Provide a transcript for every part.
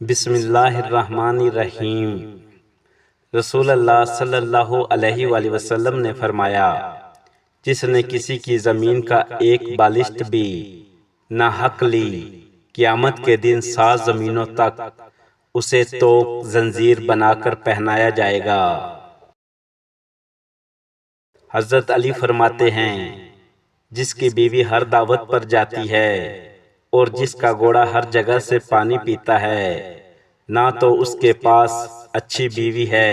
بسم اللہ الرحمن الرحیم۔ رسول اللہ صلی اللہ علیہ وآلہ وسلم نے فرمایا، جس نے کسی کی زمین کا ایک بالشت بھی نہ حق لی، قیامت کے دن 7 زمینوں تک اسے توق زنجیر بنا کر پہنایا جائے گا۔ حضرت علی فرماتے ہیں، جس کی بیوی ہر دعوت پر جاتی ہے اور جس کا گھوڑا ہر جگہ سے پانی پیتا ہے، نہ تو اس کے پاس اچھی بیوی ہے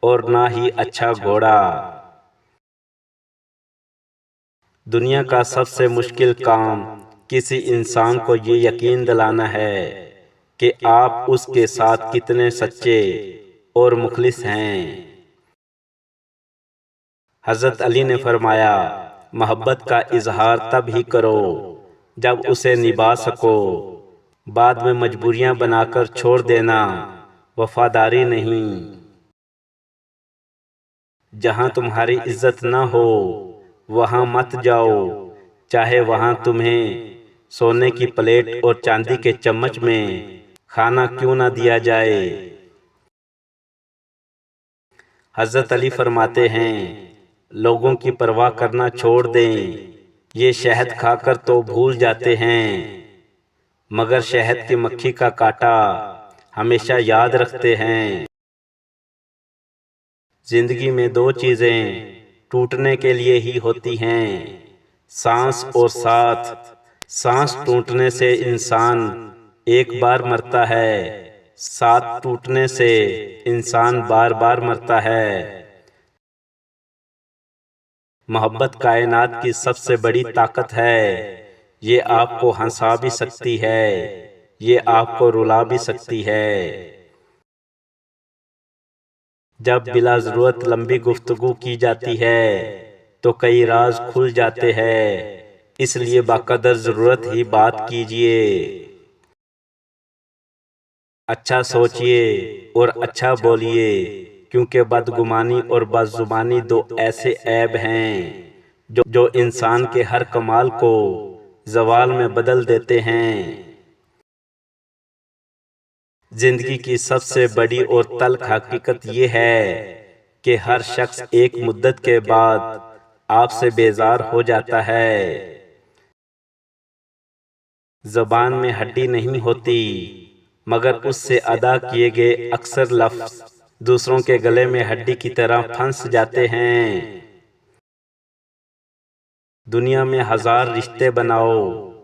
اور نہ ہی اچھا گھوڑا۔ دنیا کا سب سے مشکل کام کسی انسان کو یہ یقین دلانا ہے کہ آپ اس کے ساتھ کتنے سچے اور مخلص ہیں۔ حضرت علی نے فرمایا، محبت کا اظہار تب ہی کرو جب اسے نبھا سکو، بعد میں مجبوریاں بنا کر چھوڑ دینا وفاداری نہیں۔ جہاں تمہاری عزت نہ ہو وہاں مت جاؤ، چاہے وہاں تمہیں سونے کی پلیٹ اور چاندی کے چمچ میں کھانا کیوں نہ دیا جائے۔ حضرت علی فرماتے ہیں، لوگوں کی پرواہ کرنا چھوڑ دیں، یہ شہد کھا کر تو بھول جاتے ہیں، مگر شہد کی مکھی کا کانٹا ہمیشہ یاد رکھتے ہیں۔ زندگی میں 2 چیزیں ٹوٹنے کے لیے ہی ہوتی ہیں، سانس اور ساتھ۔ سانس ٹوٹنے سے انسان ایک بار مرتا ہے، ساتھ ٹوٹنے سے انسان بار بار مرتا ہے۔ محبت کائنات کی سب سے بڑی طاقت ہے، یہ آپ کو ہنسا بھی سکتی ہے، یہ آپ کو رلا بھی سکتی ہے۔ جب بلا ضرورت لمبی گفتگو کی جاتی ہے تو کئی راز کھل جاتے ہیں، اس لیے بقدر ضرورت ہی بات کیجیے۔ اچھا سوچئے اور اچھا بولیے، کیونکہ بدگمانی اور بدزبانی 2 ایسے عیب ہیں جو انسان کے ہر کمال کو زوال میں بدل دیتے ہیں۔ زندگی کی سب سے بڑی اور تلخ حقیقت یہ ہے کہ ہر شخص ایک مدت کے بعد آپ سے بیزار ہو جاتا ہے۔ زبان میں ہڈی نہیں ہوتی، مگر اس سے ادا کیے گئے اکثر لفظ دوسروں کے گلے میں ہڈی کی طرح پھنس جاتے ہیں۔ دنیا میں 1000 رشتے بناؤ،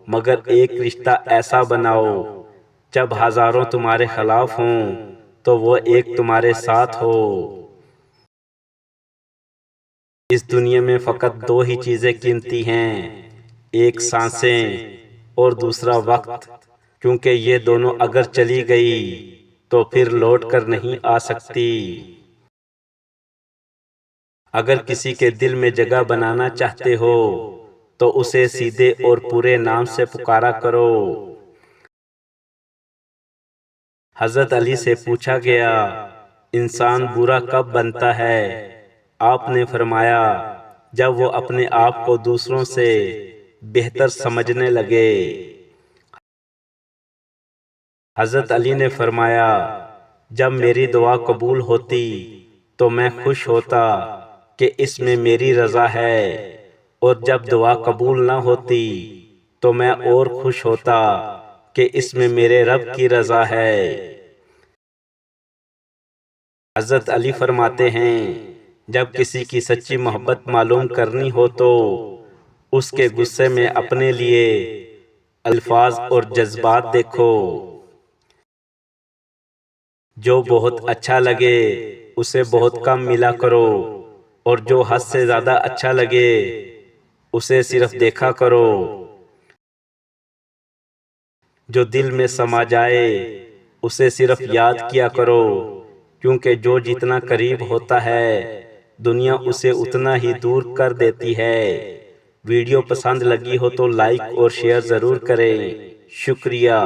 مگر ایک رشتہ ایسا بناؤ جب ہزاروں تمہارے خلاف ہوں تو وہ ایک تمہارے ساتھ ہو۔ اس دنیا میں فقط 2 ہی چیزیں قیمتی ہیں، ایک سانسیں اور دوسرا وقت، کیونکہ یہ دونوں اگر چلی گئی تو پھر لوٹ کر نہیں آ سکتی۔ اگر کسی کے دل میں جگہ بنانا چاہتے ہو تو اسے سیدھے اور پورے نام سے پکارا کرو۔ حضرت علی سے پوچھا گیا، انسان برا کب بنتا ہے؟ آپ نے فرمایا، جب وہ اپنے آپ کو دوسروں سے بہتر سمجھنے لگے۔ حضرت علی نے فرمایا، جب میری دعا قبول ہوتی تو میں خوش ہوتا کہ اس میں میری رضا ہے، اور جب دعا قبول نہ ہوتی تو میں اور خوش ہوتا کہ اس میں میرے رب کی رضا ہے۔ حضرت علی فرماتے ہیں، جب کسی کی سچی محبت معلوم کرنی ہو تو اس کے غصے میں اپنے لیے الفاظ اور جذبات دیکھو۔ جو بہت اچھا لگے اسے بہت کم ملا کرو، اور جو حد سے زیادہ اچھا لگے اسے صرف دیکھا کرو۔ جو دل میں سما جائے اسے صرف یاد کیا کرو، کیونکہ جو جتنا قریب ہوتا ہے دنیا اسے اتنا ہی دور کر دیتی ہے۔ ویڈیو پسند لگی ہو تو لائک اور شیئر ضرور کریں۔ شکریہ۔